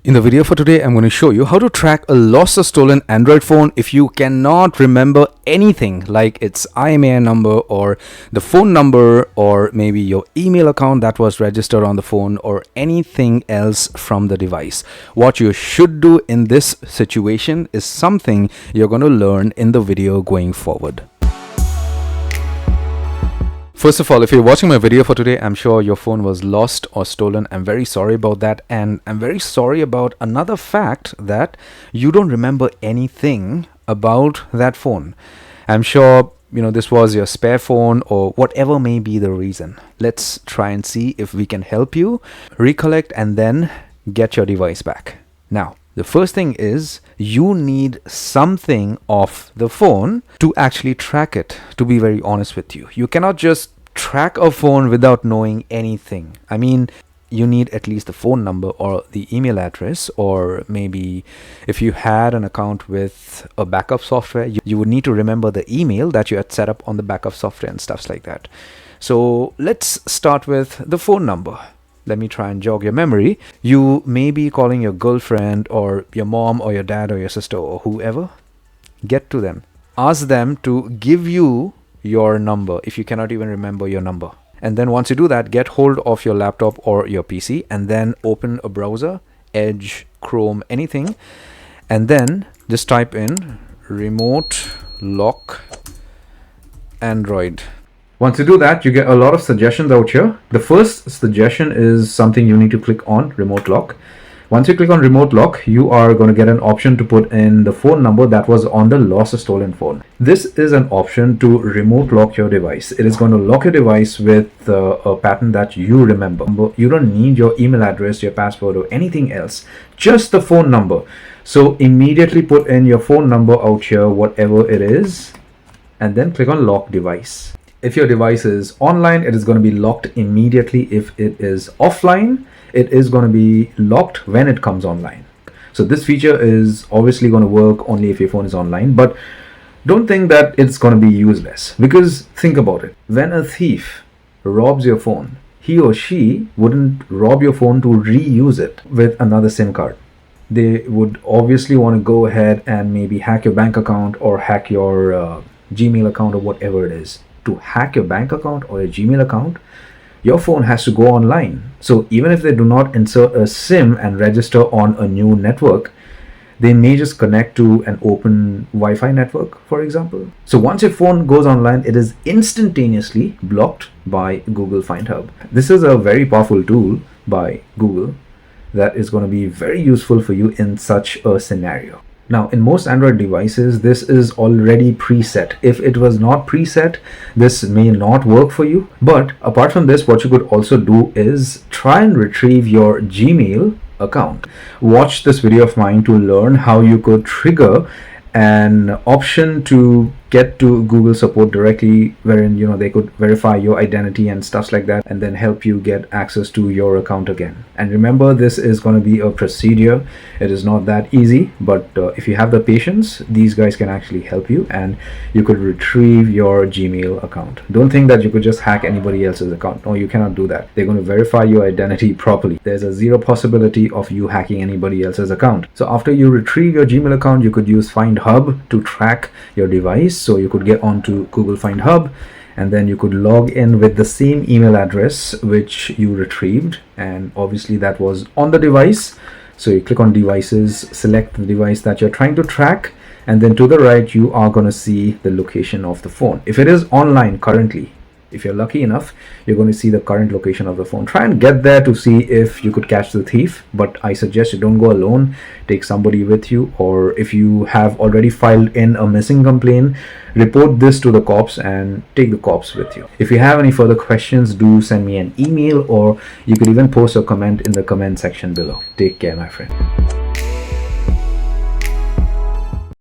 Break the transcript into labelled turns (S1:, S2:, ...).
S1: In the video for today, I'm going to show you how to track a lost or stolen Android phone if you cannot remember anything like its IMEI number or the phone number or maybe your email account that was registered on the phone or anything else from the device. What you should do in this situation is something you're going to learn in the video going forward. First of all, if you're watching my video for today, I'm sure your phone was lost or stolen. I'm very sorry about that. And I'm very sorry about another fact that you don't remember anything about that phone. I'm sure, this was your spare phone or whatever may be the reason. Let's try and see if we can help you recollect and then get your device back. Now, the first thing is you need something off the phone to actually track it, to be very honest with you. You cannot just track a phone without knowing anything. I mean, you need at least the phone number or the email address, or maybe if you had an account with a backup software, you would need to remember the email that you had set up on the backup software and stuff like that. So let's start with the phone number. Let me try and jog your memory. You may be calling your girlfriend or your mom or your dad or your sister or whoever. Get to them. Ask them to give you your number if you cannot even remember your number. And then once you do that, get hold of your laptop or your PC and then open a browser, Edge, Chrome, anything. And then just type in remote lock Android. Once you do that, you get a lot of suggestions out here. The first suggestion is something you need to click on, remote lock. Once you click on remote lock, you are going to get an option to put in the phone number that was on the lost or stolen phone. This is an option to remote lock your device. It is going to lock your device with a pattern that you remember. You don't need your email address, your password or anything else, just the phone number. So immediately put in your phone number out here, whatever it is, and then click on lock device. If your device is online, it is going to be locked immediately. If it is offline, it is going to be locked when it comes online. So this feature is obviously going to work only if your phone is online, but don't think that it's going to be useless, because think about it. When a thief robs your phone, he or she wouldn't rob your phone to reuse it with another SIM card. They would obviously want to go ahead and maybe hack your bank account or hack your Gmail account or whatever it is. To hack your bank account or your Gmail account, your phone has to go online. So even if they do not insert a SIM and register on a new network, they may just connect to an open Wi-Fi network, for example. So once your phone goes online, it is instantaneously blocked by Google Find Hub. This is a very powerful tool by Google that is going to be very useful for you in such a scenario. Now, in most Android devices, this is already preset. If it was not preset, this may not work for you. But apart from this, what you could also do is try and retrieve your Gmail account. Watch this video of mine to learn how you could trigger an option to get to Google support directly, wherein they could verify your identity and stuff like that, and then help you get access to your account again. And remember, this is going to be a procedure. It is not that easy, but if you have the patience, these guys can actually help you and you could retrieve your Gmail account. Don't think that you could just hack anybody else's account. No, you cannot do that. They're going to verify your identity properly. There's a zero possibility of you hacking anybody else's account. So after you retrieve your Gmail account, you could use Find Hub to track your device. So you could get onto Google Find Hub and then you could log in with the same email address which you retrieved, and obviously that was on the device. So you click on devices, select the device that you're trying to track, and then to the right you are going to see the location of the phone. If it is online currently, if you're lucky enough, you're going to see the current location of the phone. Try and get there to see if you could catch the thief, but I suggest you don't go alone. Take somebody with you, or if you have already filed in a missing complaint, report this to the cops and take the cops with you. If you have any further questions, do send me an email, or you could even post a comment in the comment section below. Take care, my friend.